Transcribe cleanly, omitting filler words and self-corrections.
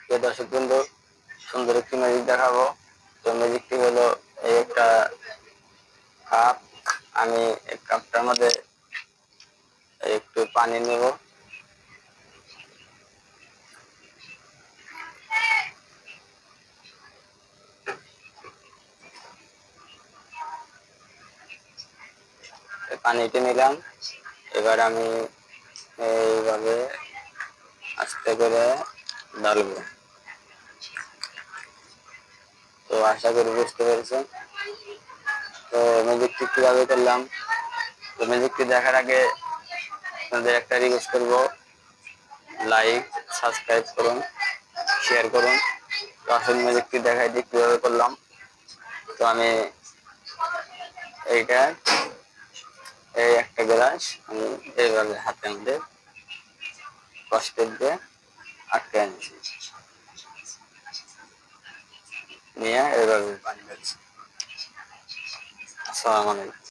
প্রিয় দর্শক বন্ধু, সুন্দর একটি ম্যাজিক দেখাবো। তো ম্যাজিকটি হলো এই একটা কাপ। আমি এই কাপটার মধ্যে একটু পানি নেব। পানিটা নিলাম। এবার আমি এইভাবে আস্তে করে ঢালবো। তো আশা করি বুঝতে পেরেছেন। তো ম্যাজিকটি কিভাবে করলাম, তো ম্যাজিকটি দেখার আগে আপনাদের একটা রিকোয়েস্ট করবো, লাইক সাবস্ক্রাইব করুন, শেয়ার করুন। তো আসল ম্যাজিকটি দেখাই দিই কিভাবে করলাম। তো আমি এইটা এই একটা গ্লাস আমি এইভাবে হাতের মধ্যে কষ্ট দিয়ে আটকে আনছি, নিয়ে এইভাবে পানি খাচ্ছি। আসসালামু আলাইকুম।